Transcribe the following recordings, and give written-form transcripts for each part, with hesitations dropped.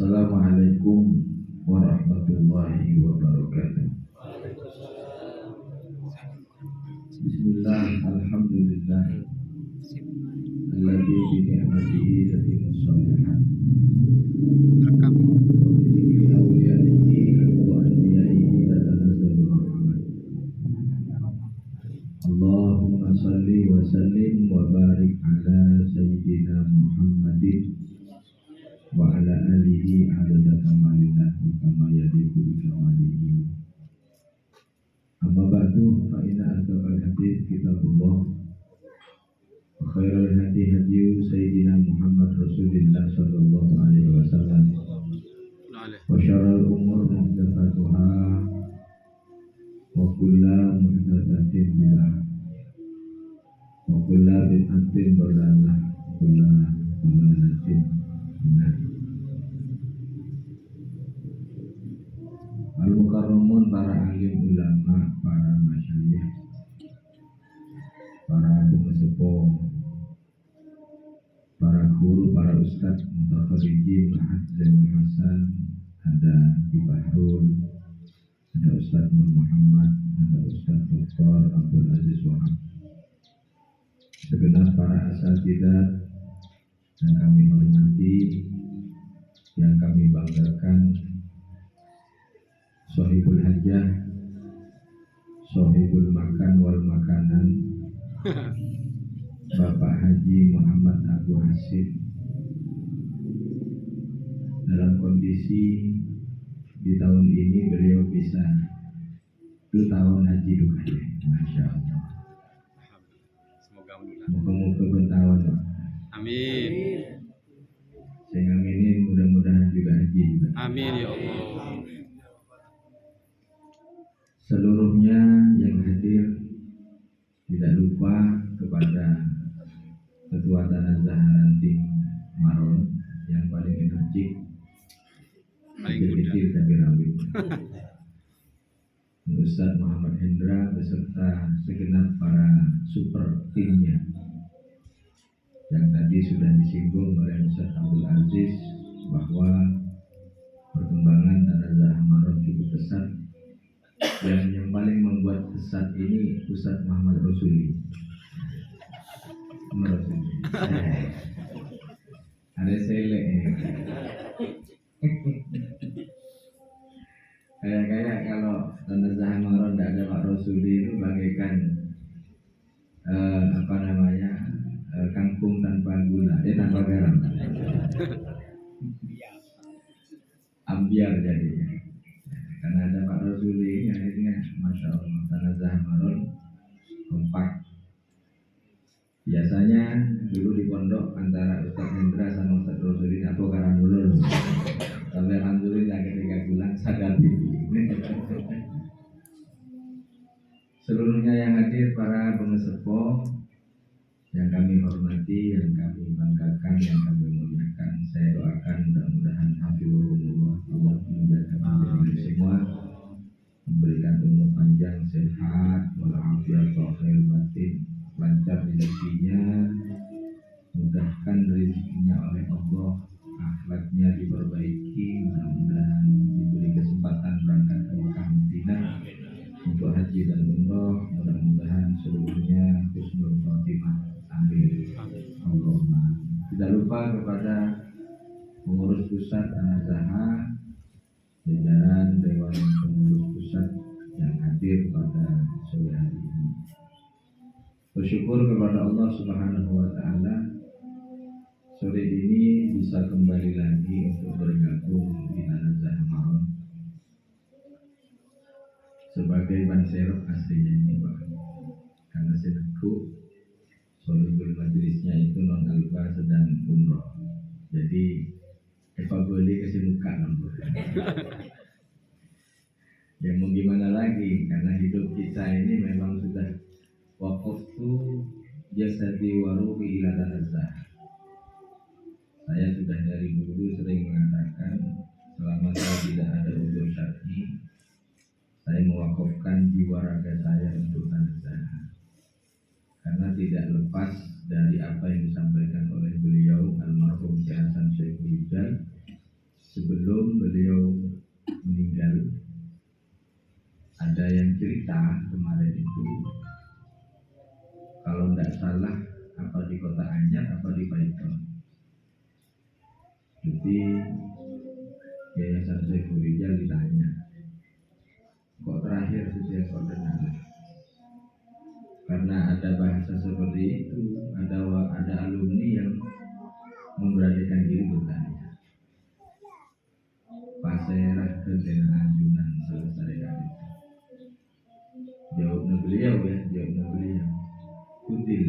Assalamualaikum warahmatullahi wabarakatuh. Bismillah, alhamdulillah, alladzi bi ni'matihi tatimmu shalihat. Bi awliyaihi wa anbiyaihi tatanazzalu rahmat. Allahumma salli wa sallim wa barik ala sayyidina Muhammadin wa ala alihi adada kamalillah wa kama yadiku bi kamalihi. Amma ba'du, fa inna asdaqal hadits kitabullah wa khairul hadi hadi sayyidina Muhammad Rasulillah sallallahu alaihi wasallam wa syarrul umur muhdatsatuha wa kullu muhdatsatin bid'ah wa kullu bid'atin dhalalah wa kullu dhalalatin finnar. Al-Mukarramun, para alim ulama, para masyayikh, para pengesepuh, para guru, para ustadz, mutakharijin, Ma'had Zainul Hasan, ada Ki Bahrul, ada Ustadz Nur Muhammad, ada Ustadz Dr. Abdul Aziz Wahab, segenap para asatidzah yang kami hormati, yang kami banggakan, Sohibul hajah, Sohibul makan wal makanan, Bapak Haji Muhammad Abu Hasim, dalam kondisi di tahun ini beliau bisa 2 tahun haji dukanya, Masya Allah. Moga-moga bertahun, Pak. Amin. Saya ngaminin mudah-mudahan juga haji juga. Amin ya Allah. Seluruhnya yang hadir, tidak lupa kepada Ketua Tanazah Ranting Maron yang paling energik, kecil tapi rawit, Ustadz Muhammad Hendra beserta segenap para super timnya yang tadi sudah disinggung oleh Ustadz Abdul Aziz bahwa perkembangan Tanazah Maron cukup pesat. Yang paling membuat pesat ini Ustadz Muhammad Rasuli. Ada sele kayak kalau Tanazah Maron tidak ada Pak Rasuli itu bagaikan kangkung tanpa gula, tanpa garam, ambiar jadinya. Karena ada Pak Rasuli, akhirnya Masya Allah Tanazah Maron kompak. Biasanya dulu di pondok antara Ustadz Hendra sama Ustadz Rasuli atau karangulun. Tapi alhamdulillah ketika pulang sadar diri. Seluruhnya yang hadir, para pengesepuh yang kami hormati, yang kami banggakan, yang kami muliakan, saya doakan mudah-mudahan hafizahullah, Allah menjaga kita semua, memberikan umur panjang, sehat, walafiat, khair batin, lancar rezekinya, mudahkan rezekinya oleh Allah, akhlaknya diperbaiki, mudah-mudahan diberi kesempatan berangkat ke Mekah Madinah untuk haji dan umroh, mudah-mudahan seluruhnya husnul khotimah. Amin. Allahumma. Tidak lupa kepada pengurus pusat Tanazah, jajaran Dewan Pengurus Pusat yang hadir pada sore hari ini. Bersyukur kepada Allah Subhanahu wa Ta'ala, sore ini bisa kembali lagi untuk bergabung di Tanazah Maron sebagai ban serep aslinya ini, Pak. Karena sedekut Sohibul majelisnya itu non alfa sedang umroh, jadi boleh kasih muka nomor. Ya mau gimana lagi, karena hidup kita ini memang sudah waqaftu jasadi wa ruhi ila Tanazah. Saya sudah dari dulu sering mengatakan, selama saya tidak ada udzur syar'i, saya mewakafkan jiwa raga saya untuk Tanazah. Karena tidak lepas dari apa yang disampaikan oleh beliau almarhum Syekh Hasan Syaikh Rijal, sebenarnya itu kalau tidak salah apa di Kota Anyar apa di Paiton. Jadi Yayasan Saiful Rijal ditanya, kok terakhir sejak koordinat? Karena ada bahasa seperti itu, ada alumni yang memberanikan diri bertanya. Paserah ke Dena Anjunan selesai dari itu. Jawabnya beliau, kutil.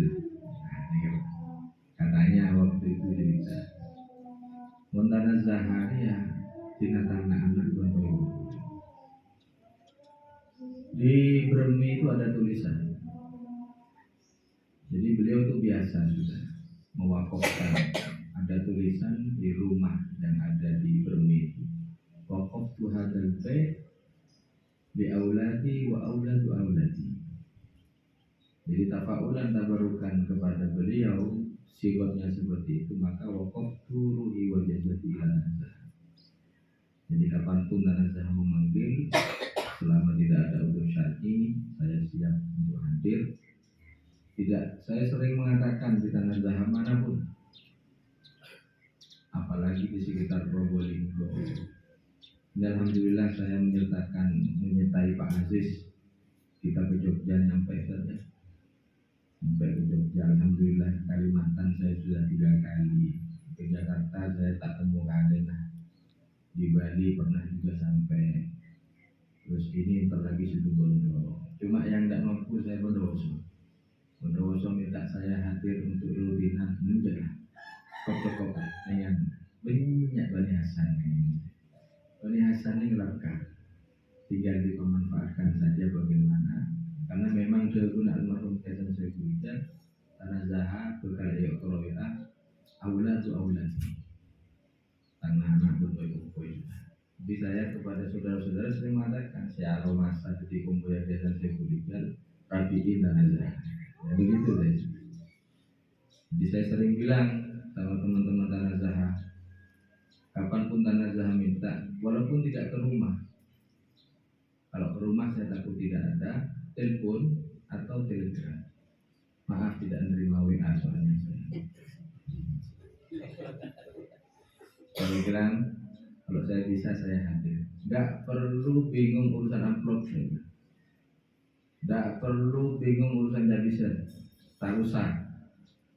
Katanya waktu itu cerita. Montana Zahari ya, Cina tanah anak Gontoyo. Di Bremi itu ada tulisan. Jadi beliau itu biasa sudah mewakafkan. Ada tulisan di rumah yang ada di Bremi. Waqaftu hadzal bait bi auladi wa auladu auladi. Jadi tafaulan tabarukan kepada beliau, sifatnya seperti itu, maka waqaftu ruhi wa jasadi ila nazah. Jadi kapanpun nazah memanggil, selama tidak ada udzur syar'i, saya siap untuk hadir. Tidak, saya sering mengatakan di tanah nazah manapun, apalagi di sekitar Probolinggo. Dan alhamdulillah saya menyertai Pak Aziz. Kita ke Jogja sampai ke Jogja. Alhamdulillah Kalimantan saya sudah 3 kali. Ke Jakarta saya tak temu kali. Di Bali pernah juga sampai. Terus ini ntar lagi Situbondo. Cuma yang tidak mampu saya Bondowoso. Bondowoso minta saya hadir untuk rutinan menjaga kok dengan banyak Bani Hasan ini. Bani Hasan ini lengkap, tinggal dimanfaatkan saja bagaimana. Karena memang kegunaan almarhum Hasan Saiful Rijal tanah Zaha berkali Yokroya auladu auladi tanah anak berboy. Jadi saya kepada saudara-saudara sering mengatakan saya aromasa di kumpulan Hasan Saiful Rijal rabiin tanah Zaha. Ya begitu guys. Jadi saya sering bilang sama teman-teman tanah Zaha, kapanpun tanah Zaha minta, walaupun tidak ke rumah. Kalau ke rumah saya takut tidak ada, telepon atau telegram. Maaf tidak menerima WA soalnya saya. Telegram, kalau saya bisa saya hadir. Gak perlu bingung urusan amplop saya. Gak perlu bingung urusan jabisan. Tak usah.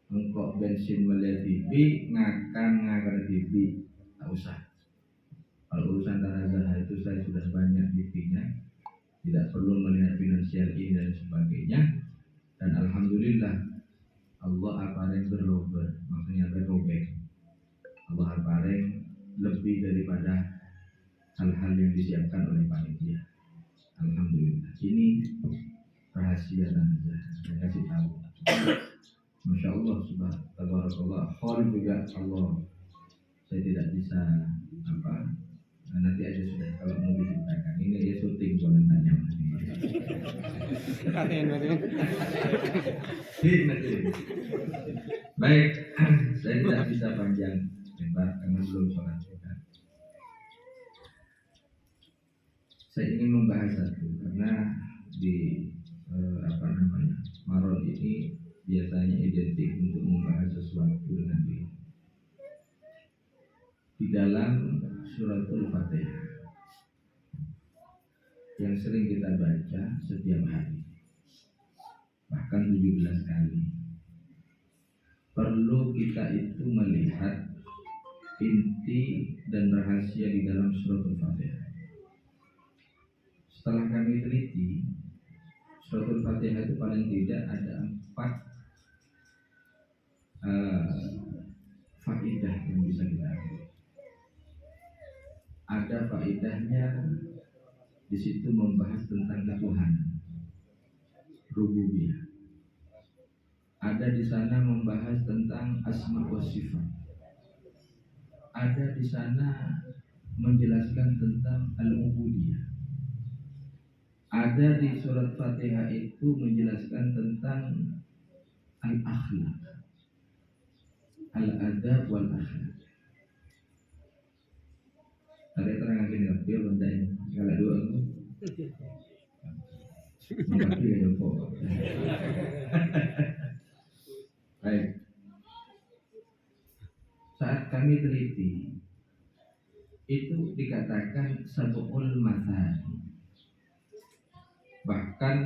Engkau bensin melihat TV, ngakar TV. Tak usah. Kalau urusan tanah Zaha itu saya sudah banyak buktinya, tidak perlu melihat finansial ini dan sebagainya. Dan alhamdulillah Allah apareng berubah, maksudnya berubah. Allah apareng lebih daripada hal-hal yang disiapkan oleh panitia. Alhamdulillah. Ini rahasia tanah Zaha. Saya kasih tahu. Masya Allah, subhanallah, khol juga Allah. Saya tidak bisa nanti aja sudah kalau mau diceritakan. Ini ya syuting boleh tanya Baik, saya tidak bisa panjang lebar karena belum sholat juga. Saya ingin membahas satu karena di Maron ini biasanya identik untuk membahas sesuatu dengan diri. Di dalam suratul Fatihah yang sering kita baca setiap hari, bahkan 17 kali, perlu kita itu melihat inti dan rahasia di dalam suratul Fatihah. Setelah kami teliti, suratul Fatihah itu paling tidak ada 4 faidah yang bisa kita ambil. Ada faedahnya di situ membahas tentang ketuhanan, rububiyah. Ada di sana membahas tentang asma wa sifat. Ada di sana menjelaskan tentang al-ubudiyah. Ada di surat Fatihah itu menjelaskan tentang al-akhlaq, al-adab wal akhlaq. Ada terang gini, biar benda ini kalau dua itu Tapi ya kok. Baik. Saat kami teliti itu dikatakan sab'ul mathani. Bahkan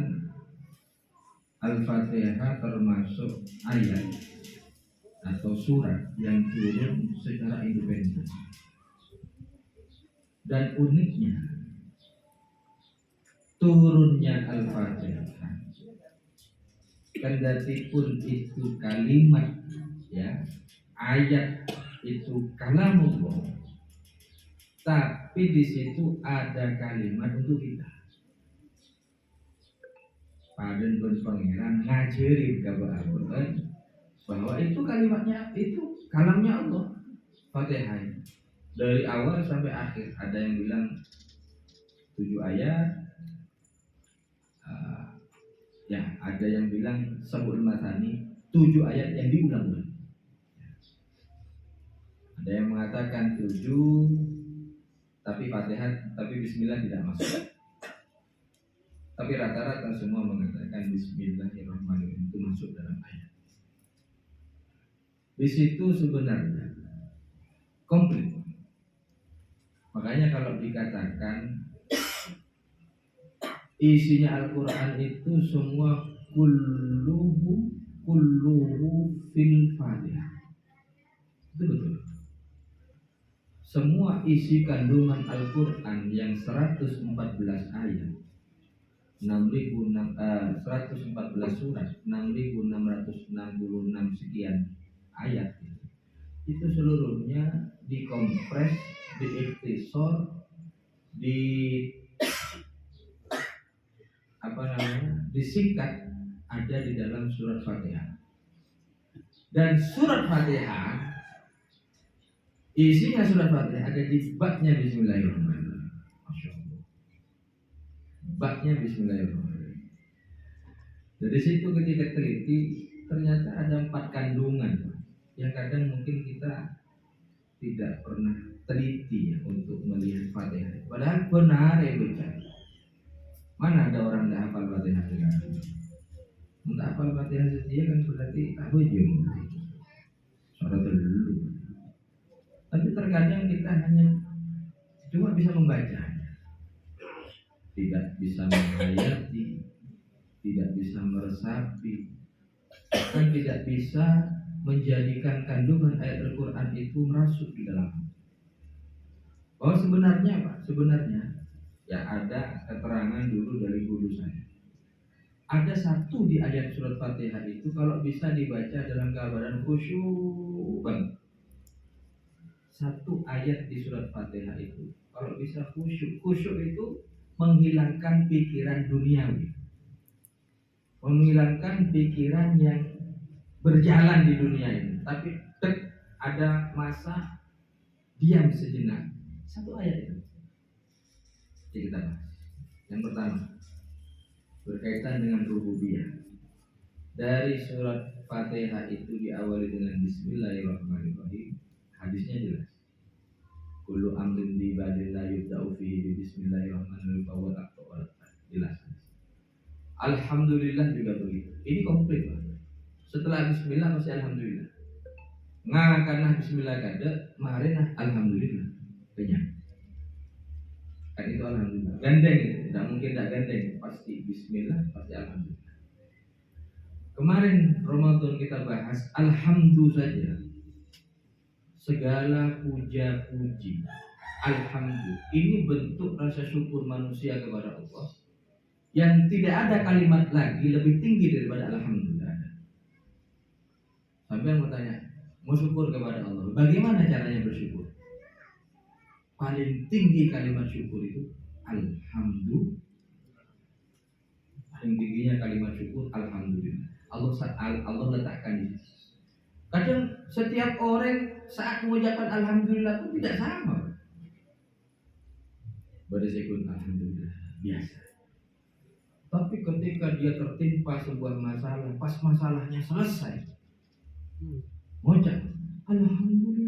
Al-Fatihah termasuk ayat atau surat yang turun secara independen. Dan uniknya turunnya Al-Fatihah, kendati pun itu kalimat, ya, ayat itu kalamullah, tapi di situ ada kalimat untuk kita. Paden berpangeran ngajarin kepada Al-Quran bahwa itu kalimatnya, itu kalamnya Allah. Fatihah dari awal sampai akhir, ada yang bilang 7 ayat, ya ada yang bilang sab'ul mathani, 7 ayat yang diulang-ulang. Ada yang mengatakan 7 tapi Fatihah, tapi Bismillah tidak masuk. Tapi rata-rata semua mengatakan Bismillahirrahmanirrahim itu masuk dalam ayat. Di situ sebenarnya komplit. Makanya kalau dikatakan isinya Al-Quran itu semua kulluhu fil Fatihah. Itu betul. Semua isi kandungan Al-Quran yang 114 ayat, 114 surat, 6.666 sekian ayat, itu seluruhnya dikompres, diikhtisor, disingkat ada di dalam surat Fatihah. Dan surat Fatihah, isinya surat Fatihah ada di babnya Bismillahirrahmanirrahim. Masya Allah. Babnya Bismillahirrahmanirrahim. Dari situ ketika teliti ternyata ada 4 kandungan yang kadang mungkin kita tidak pernah teliti ya, untuk melihat Fatihah. Padahal benar ya bicara. Mana ada orang tidak hafal Fatihah sekarang? Tidak hafal Fatihah setia kan berarti tak hujung. Suara dulu. Tapi terkadang kita hanya cuma bisa membacanya, tidak bisa menghayati, tidak bisa meresapi, bahkan tidak bisa menjadikan kandungan ayat Al-Quran itu merasuk di dalam. Bahwa sebenarnya Pak, sebenarnya ya ada keterangan dulu dari guru saya. Ada satu di ayat surat Fatihah itu kalau bisa dibaca dalam keadaan khusyuk banget. Satu ayat di surat Fatihah itu kalau bisa khusyuk. Khusyuk itu menghilangkan pikiran duniawi, menghilangkan pikiran yang berjalan di dunia ini, tapi ada masa diam sejenak. Satu ayat itu. Jadi kita bahas. Yang pertama berkaitan dengan rububiyah. Dari surat Fatihah itu diawali dengan Bismillahirrahmanirrahim. Hadisnya jelas. Kullu amrin bi badillah yubda'u fihi bi Bismillahirrahmanirrahim wa taqwa. Jelas. Alhamdulillah juga begitu. Ini komplit Pak. Setelah Bismillah masih Alhamdulillah. Karena Bismillah kada, marina Alhamdulillah. Kenyang. Kan itu Alhamdulillah. Gandeng itu, tidak mungkin tidak gandeng. Pasti Bismillah, pasti Alhamdulillah. Kemarin Ramadan kita bahas Alhamdulillah saja. Segala puja-puji, Alhamdulillah. Ini bentuk rasa syukur manusia kepada Allah yang tidak ada kalimat lagi lebih tinggi daripada Alhamdulillah. Sampai yang mau tanya, mau syukur kepada Allah, bagaimana caranya bersyukur? Paling tinggi kalimat syukur itu Alhamdulillah. Paling tingginya kalimat syukur Alhamdulillah. Allah letakkan di situ. Kadang setiap orang saat mengucapkan Alhamdulillah pun tidak sama. Bersyukur Alhamdulillah biasa. Tapi ketika dia tertimpa sebuah masalah, pas masalahnya selesai, mengucap Alhamdulillah.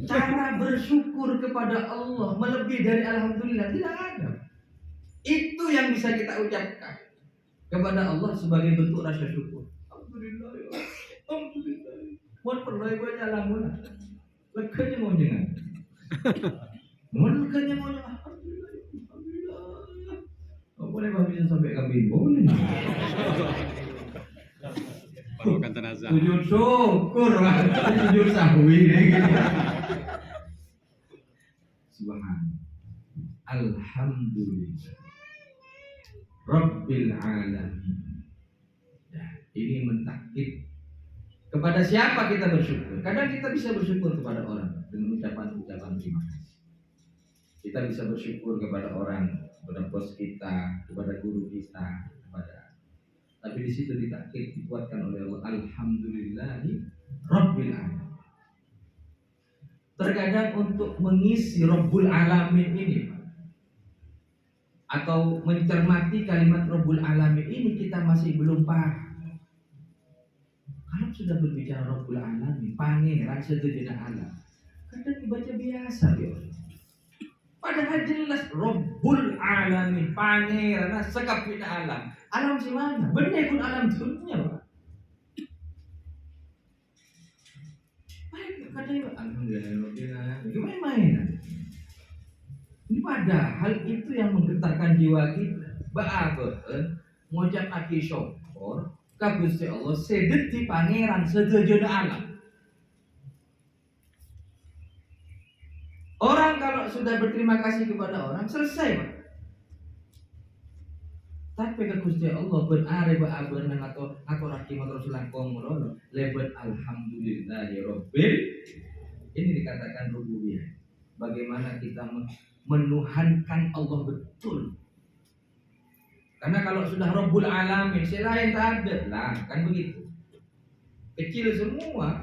Cara bersyukur kepada Allah melebihi dari Alhamdulillah tidak ada. Itu yang bisa kita ucapkan kepada Allah sebagai bentuk rasa syukur. Alhamdulillah ya. Alhamdulillah. Mohon perlaibannya lamun. Lekanya mau jangan. Mohon lekanya mau jangan. Alhamdulillah. Alhamdulillah. Oh, boleh bisa sampai kabin boleh. Barokan jenazah. Sujud syukur lah. Sujud sahwi. Subhanallah. Alhamdulillah Rabbil alamin. Ya, ini mentakkid kepada siapa kita bersyukur. Kadang kita bisa bersyukur kepada orang dengan ucapan-ucapan terima kasih. Kita bisa bersyukur kepada orang, kepada bos kita, kepada guru kita, kepada. Tapi di situ ditakkid dikuatkan oleh Allah. Alhamdulillahi Rabbil alamin. Terkadang untuk mengisi Rabbul alamin ini, atau mencermati kalimat Rabbul alamin ini, kita masih belum paham. Kalau sudah berbicara Rabbul alamin, pangeran sejenak alam, kadang dibaca biasa ya. Padahal jelas Rabbul alamin, pangeran sekapina alam. Alam si mana? Benar pun alam dunia, Pak. Baik, katanya alhamdulillah, gimana mainan? Ini padahal itu yang menggetarkan jiwa kita. Ba'abeun ngucap aki syukur ka Gusti Allah sedeti pangeran sedejana alam. Orang kalau sudah berterima kasih kepada orang selesai, Pak. Tapi ke Gusti Allah ben are ba'abeun atau raki terus langkung ngono lebet alhamdulillahi rabbil. Ini dikatakan rububiyah. Bagaimana kita menuhankan Allah betul. Karena kalau sudah Rabbul alamin, selain tak ada lah, kan begitu. Kecil semua,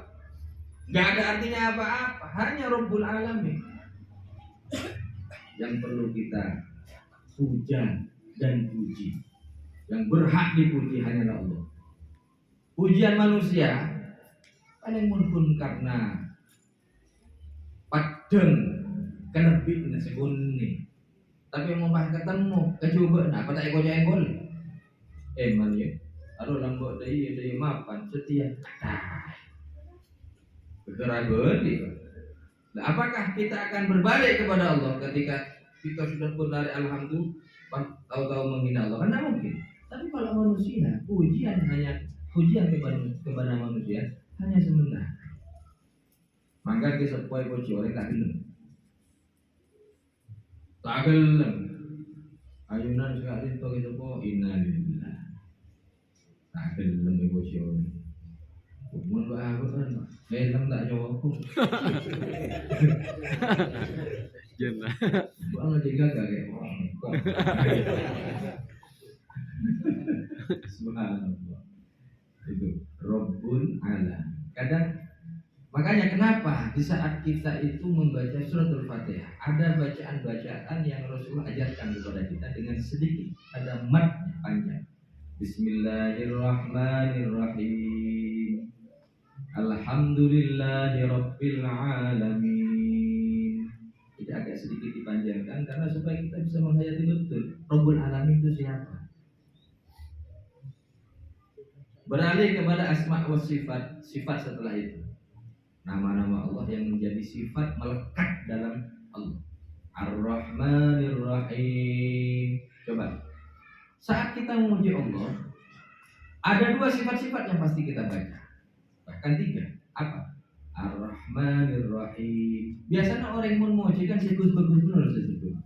nggak ada artinya apa-apa, hanya Rabbul alamin yang perlu kita puja dan puji. Yang berhak dipuji hanyalah Allah. Pujian manusia paling mungkin karena padeng kenebit na seguni. Tapi mau pas ketemu kecoba nak apa tak ikut yang boleh. Man ya. Aduh lambok dari mapan setia. Berkeragun gitu. Nah, apakah kita akan berbalik kepada Allah ketika kita sudah pun dari alhamdulillah tahu-tahu menghina Allah? Kan tidak mungkin. Tapi kalau manusia pujian kepada manusia hanya sementara. Maka kita puji oleh tak gelem ayunan sekali to gitu po innalillah tak gelem ibu syori mun ba aku kan helm tak jawabku Jangan. bang tiga kayak subhanallah itu Rabbul Alam. Kadang makanya kenapa di saat kita itu membaca suratul Fatihah ada bacaan-bacaan yang Rasulullah ajarkan kepada kita dengan sedikit ada mat panjang. Bismillahirrahmanirrahim. Alhamdulillahirabbil alamin. Jadi agak sedikit dipanjangkan karena supaya kita bisa menghayati betul Rabbul Alamin itu siapa. Beralih kepada asma wa sifat setelah itu. Nama-nama Allah yang menjadi sifat melekat dalam Allah. Ar-Rahmanir Rahim. Coba. Saat kita memuji Allah, ada dua sifat-sifat yang pasti kita baca. Bahkan tiga. Apa? Ar-Rahmanir Rahim. Biasanya orang yang memuji kan bagus-bagus benar sebetulnya.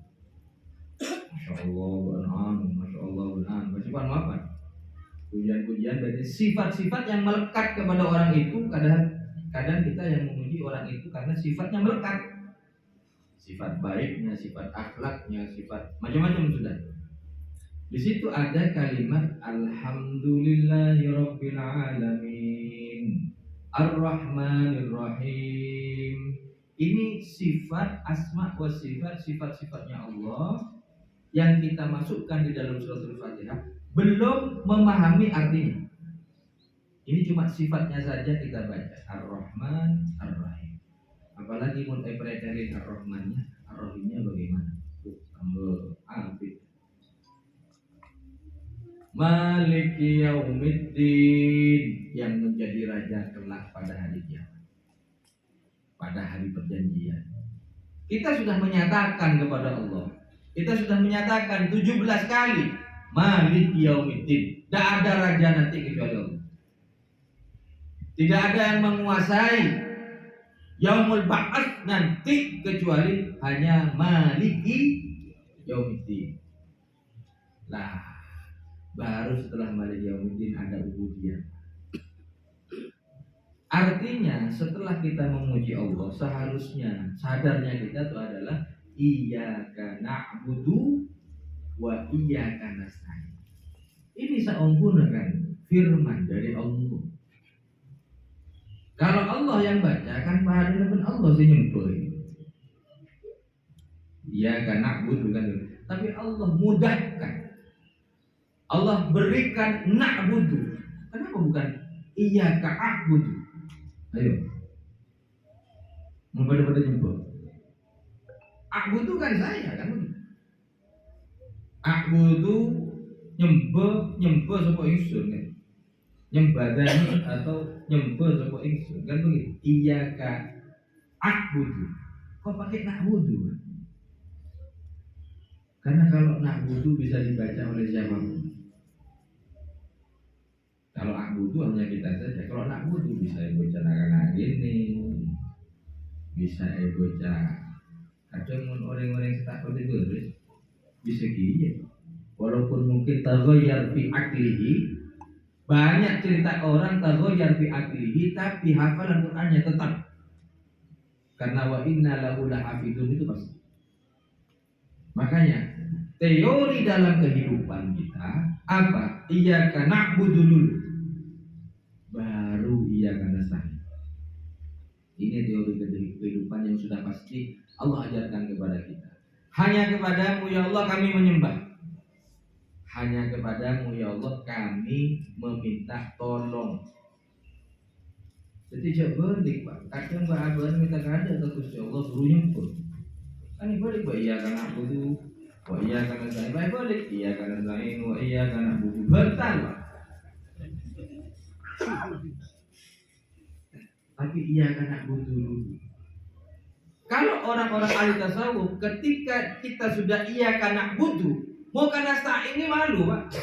Masya Allah, Masya Allah, Masya apa? Pujian-pujian dari sifat-sifat yang melekat kepada orang itu. Kadang kita yang memuji orang itu karena sifatnya melekat. Sifat baiknya, sifat akhlaknya, sifat macam-macam sudah. Di situ ada kalimat Alhamdulillahirabbil alamin. Ar-Rahmanir Rahim. Ini sifat asma wa sifat-sifatnya Allah yang kita masukkan di dalam suratul Fatihah belum memahami artinya. Ini cuma sifatnya saja kita baca Ar-Rahman, Ar-Rahim. Apalagi mulai peredarin Ar-Rahmannya, Ar-Rahimnya bagaimana? Tambah alfit. Maliki yaumiddin, yang menjadi raja kelak pada hari kiamat, pada hari perjanjian. Kita sudah menyatakan kepada Allah, kita sudah menyatakan 17 kali Maliki yaumiddin. Tidak ada raja nanti kecuali Allah. Tidak ada yang menguasai Yaumul Ba'ats nanti kecuali hanya Maliki yaumiddin. Lah, baru setelah Maliki yaumiddin ada ubudiyah. Artinya setelah kita memuji Allah, seharusnya sadarnya kita itu adalah iyyaka na'budu wa iyyaka nasta'in. Ini saunggunakan firman dari Allah. Kalau Allah yang baca kan pahalanya pun Allah sih nyempul. Iyyaka na'budu kan, tapi Allah mudahkan. Allah berikan na'budu. Kenapa bukan iyyaka a'budu? Ayo. Pada nyempul. A'budu kan saya kan. A'budu nyembah sapa ingsun kan. Nyembadani atau nyembah sapa ingsun kan begitu. Iyyaka a'budu. Kok pakai na'budu? Karena kalau na'budu bisa dibaca oleh siapapun. Kalau a'budu hanya kita saja. Kalau na'budu bisa baca anak-anak ini, bisa baca kadang orang-orang setakut itu bisa gitu. Walaupun mungkin taghayyar fi aklihi, banyak cerita orang taghayyar fi aklihi, tapi hafalan Qur'annya tetap. Karena wa inna lahu lahafidun itu pasti. Makanya teori dalam kehidupan kita apa? Iyyaka na'budu dulu, baru iyyaka nasta'in. Ini teori kehidupan yang sudah pasti Allah ajarkan kepada kita. Hanya kepadamu ya Allah kami menyembah. Hanya kepadamu ya Allah kami meminta tolong. Jadi coba balik Pak. Kadang Pak Abang minta kada atau Gusti Allah suruh nyempur. Kan balik Pak, iya karena butuh. Wa iya karena saya balik. Iya karena saya wa iya karena butuh. Bertal Pak. Tapi iya karena butuh dulu. Kalau orang-orang ahli tasawuf ketika kita sudah iya karena butuh, mau karena sa'in ini malu Pak.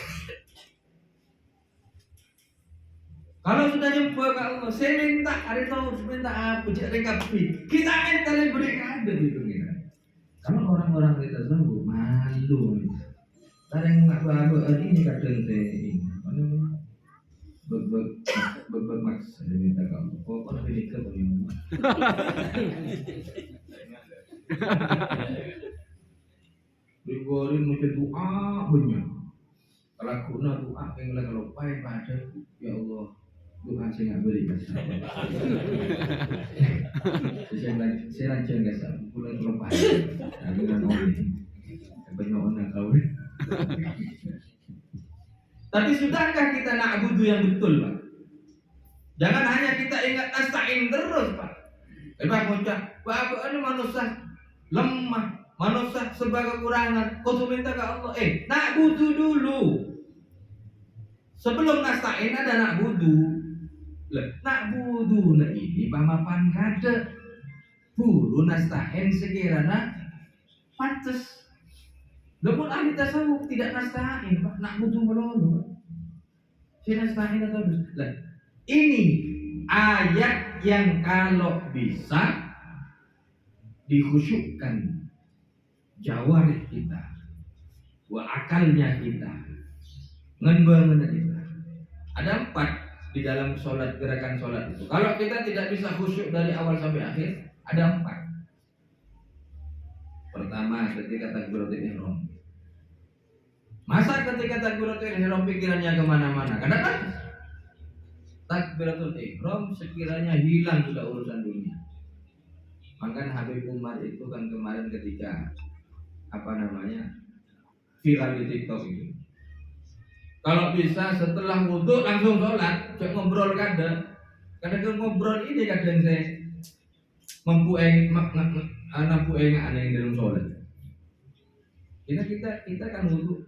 Kalau sudah nyembah ke Allah, saya minta hari tahu minta apa, jadi kapi. Kita minta berikan ada gitu kita. Kalau orang-orang ahli tasawuf malu. Ada yang ngaku-ngaku ini kadang saya ini. Bermaksa minta ke Allah. Oh, kalau ini ke bagaimana? Dibuarin macam doa banyak. Kalau guna doa pengen kalau pai pada ya Allah doa saya nggak beri kasih. Saya rancang kasih. Pulang kalau pai. Dengan orang banyak orang kau. Tapi sudahkah kita na'budu yang betul Pak? Jangan hanya kita ingat nasta'in terus Pak. Pak bocah, Pak ini manusia lemah, manusia sebagai kekurangan. Kau minta ke Allah, na'budu dulu. Sebelum nasta'in ada na'budu. Na'budu nah ini pamapan kada. Buru nasta'in sekiranya pantes. Namun ahli tasawuf tidak nasta'in Pak, na'budu melulu Pak. Si nasta'in atau lah. Ini ayat yang kalau bisa dikhusyukkan jawarih kita, wa akalnya kita, ngenbangan kita. Ada 4 di dalam sholat, gerakan sholat itu. Kalau kita tidak bisa khusyuk dari awal sampai akhir, ada 4. Pertama, ketika takbiratul ihram. Masa ketika takbiratul ihram pikirannya kemana-mana? Kadang-kadang takbiratul ihram sekiranya hilang sudah urusan dunia. Maka Habib Umar itu kan kemarin ketika viral di TikTok itu. Kalau bisa setelah wudhu langsung sholat, cek ngobrol kada. Kadang ngobrol ini kadang saya mempueng aneh dalam sholat. Kita kan wudhu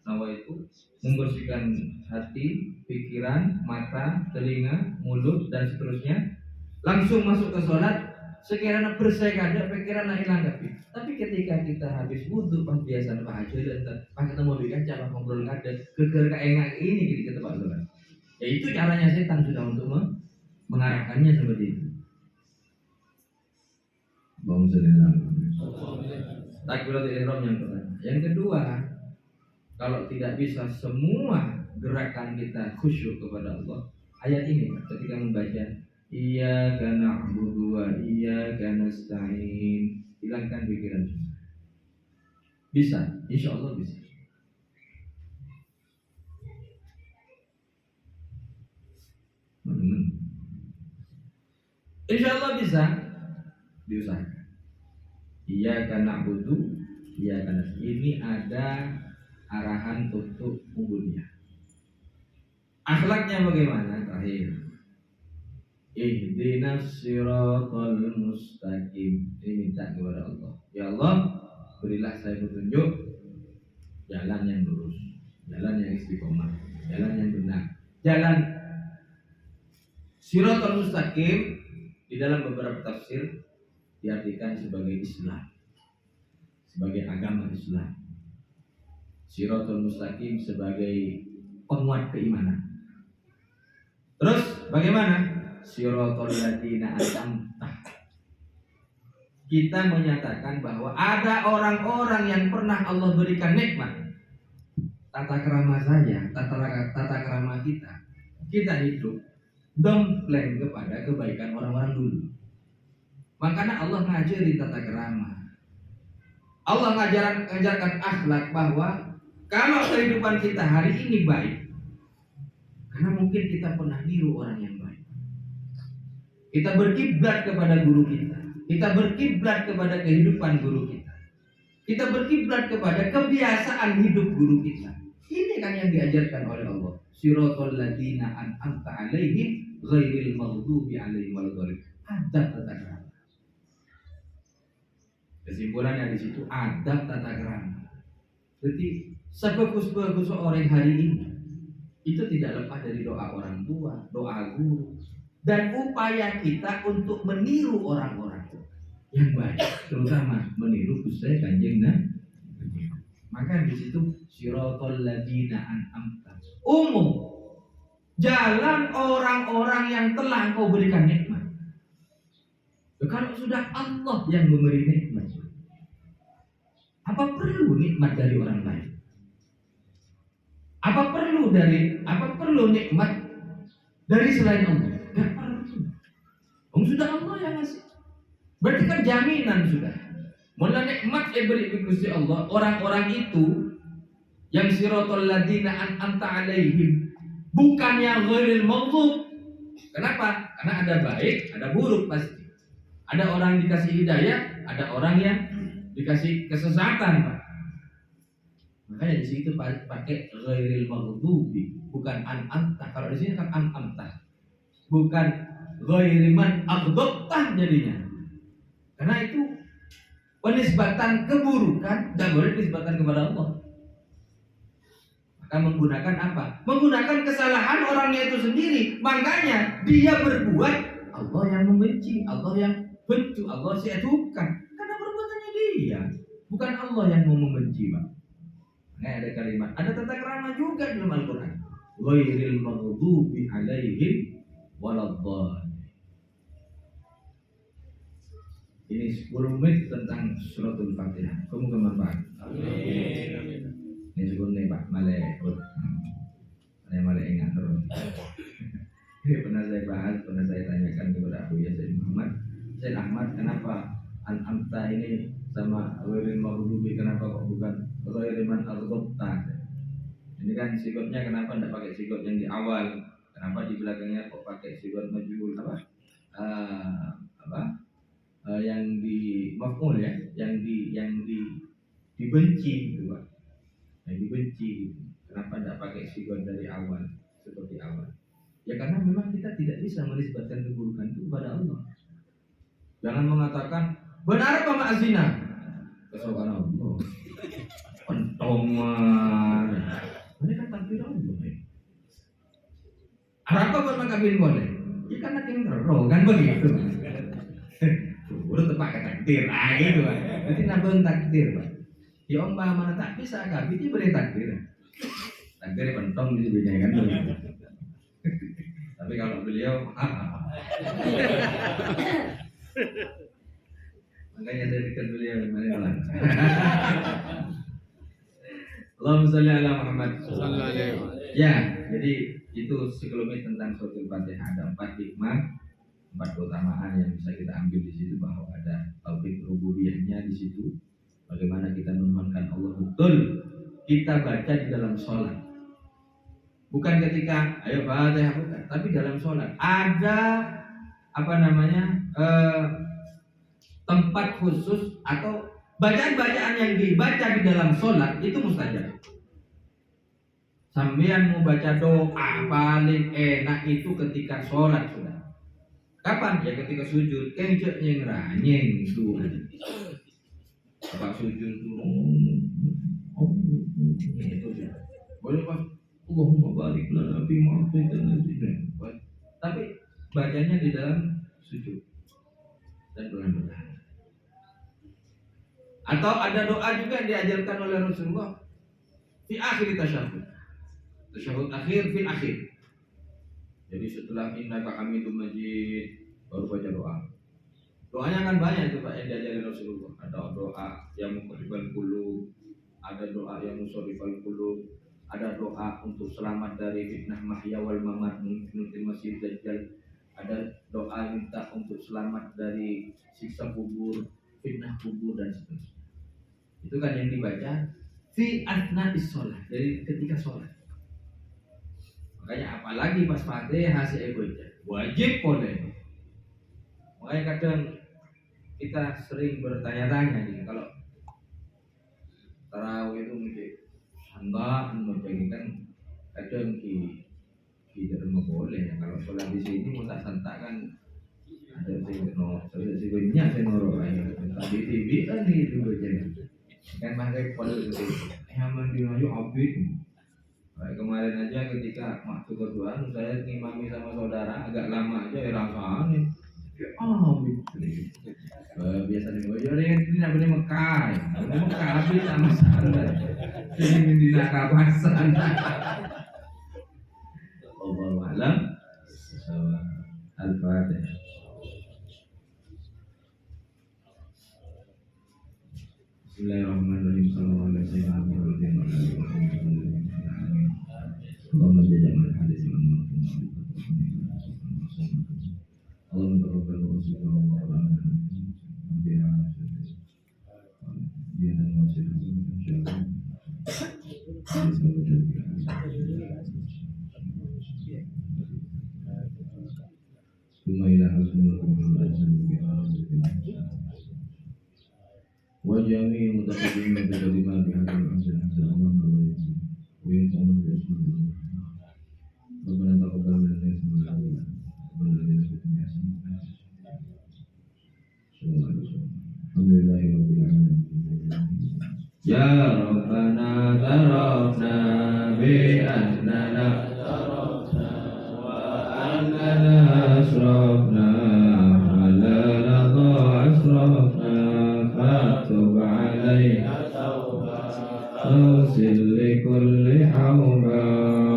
nawaitu membersihkan hati, pikiran, mata, telinga, mulut dan seterusnya. Langsung masuk ke sholat. Sekiranya bersih kada pikiran hilang tapi ketika kita habis wudhu pas biasa Pak Haji dan pas ketemu di kaca pas ngobrol kada geger keenak ini kita Pak sholat. Ya itu caranya setan sudah untuk mengarahkannya seperti itu. Takbiratul ihram yang pertama. Yang kedua, kalau tidak bisa semua gerakan kita khusyuk kepada Allah, ayat ini ketika membaca Iyyaka na'budu wa iyyaka nasta'in, hilangkan pikiran semua. Bisa, insya Allah bisa. Insya Allah bisa diusahakan. Iyyaka na'budu, iyyaka nasta'in. Ini ada arahan untuk ubudiyah. Akhlaknya bagaimana? Terakhir. Ihdinas siratal mustaqim. Ini minta kepada Allah. Ya Allah, berilah saya petunjuk jalan yang lurus, jalan yang istiqomah, jalan yang benar. Jalan siratal mustaqim di dalam beberapa tafsir diartikan sebagai Islam, sebagai agama Islam. Siratal mustaqim sebagai penguat keimanan. Terus bagaimana? Siratal ladzina an'amta. Kita menyatakan bahwa ada orang-orang yang pernah Allah berikan nikmat. Tata krama saya, tata krama kita hidup dompleng kepada kebaikan orang-orang dulu. Makanya Allah ngajari tata krama. Allah ngajarkan akhlak bahwa kalau kehidupan kita hari ini baik, karena mungkin kita pernah niru orang yang baik. Kita berkiblat kepada guru kita. Kita berkiblat kepada kehidupan guru kita. Kita berkiblat kepada kebiasaan hidup guru kita. Ini kan yang diajarkan oleh Allah. Siratal ladzina an'amta 'alaihim ghairil maghdubi 'alaihim waladdallin. Adab tata krama. Kesimpulannya di situ adab tata krama. Jadi sebagus-bagus orang hari ini itu tidak lepas dari doa orang tua, doa guru, dan upaya kita untuk meniru orang-orang yang baik, terutama meniru Gusti Kanjeng Nabi. Maka di situ siratal ladzina an'amta. Umum jalan orang-orang yang telah Engkau berikan nikmat. Kalau sudah Allah yang memberi nikmat, apa perlu nikmat dari orang lain? Apa perlu nikmat dari selain Allah? Gak perlu. Sudah Allah yang ngasih. Berarti kan jaminan sudah. Mula nikmat yang beri Gusti Allah, orang-orang itu yang siratal ladzina an'amta 'alaihim, bukannya ghairil maghdub. Kenapa? Karena ada baik, ada buruk pasti. Ada orang dikasih hidayah, ada orang yang dikasih kesesatan, Pak. Makanya di situ pakai ghairil maghdubi, bukan an'amta. Kalau di sini kan an'amta. Bukan ghairiman aghdabtah jadinya. Karena itu penisbatan keburukan tidak boleh dinisbatan kepada Allah. Maka menggunakan apa? Menggunakan kesalahan orangnya itu sendiri. Makanya dia berbuat, Allah yang membenci, Allah yang benci, Allah bukan. Karena perbuatannya dia, bukan Allah yang mau membenci, Pak. Nah, ada kalimat, ada tata krama juga dalam Al-Quran. Ghairil maghdubi 'alaihim waladdallin. Ini 10 menit tentang suratul Fatihah. Kamu bermanfaat. Amin. Ini sebenarnya Pak Malek. Saya Malek ingat terus. Ini pernah saya bahas, pernah saya tanyakan kepada Abu Yasin Muhammad. Said Ahmad, kenapa an'amta ini sama ghairil maghdubi, kenapa kok bukan ghairiman aghdabta? Ini kan sikotnya kenapa tidak pakai sikot yang di awal? Kenapa di belakangnya kok pakai sikot majhul yang di maf'ul ya, yang dibenci gitu Pak. Yang dibenci. Kenapa tidak pakai sikot dari awal seperti awal? Ya karena memang kita tidak bisa menisbatkan keburukan itu kepada Allah. Jangan mengatakan benar apa mak zina? Kesokan Allah. Pentongan. Mereka takdir Allah. Apa buat makabin boleh? Ya karena tinggal kan begitu. Udah tepat ke takdir, gitu Pak. Nanti nabung takdir Pak. Ya mana tak bisa kabin itu beri takdir. Takdir pentong di sini kan. Tapi kalau beliau, makanya saya dekat beliau gimana? Allahumma sholli ala Muhammad. Ya, jadi itu sekelumit tentang suratul Fatihah. Ada 4 hikmah, 4 keutamaan yang bisa kita ambil di situ, bahwa ada tauhid rububiyahnya di situ. Bagaimana kita menuhankan Allah betul. Kita baca di dalam sholat, bukan ketika ayo Fatihah, bukan, tapi dalam sholat ada tempat khusus atau bacaan-bacaan yang dibaca di dalam sholat itu mustajab. Sampean mau baca doa paling enak itu ketika sholat sudah. Kapan? Ya ketika sujud. Kencet nyeng itu. Apa sujud itu? Itu ya. Boleh Pak. Allahumma barik lana fi ma ataitana. Tapi bacanya di dalam sujud dan doa. Atau ada doa juga yang diajarkan oleh Rasulullah di akhir tasyahud akhir fil akhir. Jadi setelah innaka hamidum majid baru baca doa. Doanya kan banyak itu Pak yang diajarkan Rasulullah. Ada doa yang muqallibal qulub, ada doa yang musarrifal qulub, ada doa untuk selamat dari fitnah mahya wal mamat fitnatul masih dajjal, ada doa minta untuk selamat dari siksa kubur, fitnah kubur dan seterusnya. Itu kan yang dibaca fi athna'is shalah, jadi ketika sholat. Makanya apalagi pas Fatihah saya baca wajib boleh. Makanya kadang kita sering bertanya-tanya nih, kalau tarawih itu mungkin santaan menjadi kan kadang di dalam boleh ya. Kalau sholat di sini mau tak santak kan ada sih banyak saya noro aja. Tapi TV kan itu baca kan pakai pol itu. Yang mendingan abid. Kayak kemarin aja ketika waktu kedua saya ngimami sama saudara agak lama aja ya rasanya. Biasanya gue jadi ini namanya Mekah, Mekah habis sama saudara. Ini di nakabasan. Allahu a'lam. Al-Fatihah. Bismillahirrahmanirrahim. Sallallahu alaihi wasallam. Allahumma ja'alna hadis Allahumma taqabbal rasulullah wa qur'ana biha dia dan masih insyaallah. Summa ila hasbunakum wa jami'u mutaqaddimin bi kalimat bihadzal anzal Allah wa yanfa'una bi asma'ihi. Rabbana taqabbal minna innaka Alhamdulillahi rabbil alamin. Ya Rabbana tarafna bi annana wa annana asrafna ala laqad asrafna fatub alaina tawbah. Tawsil li kulli hawba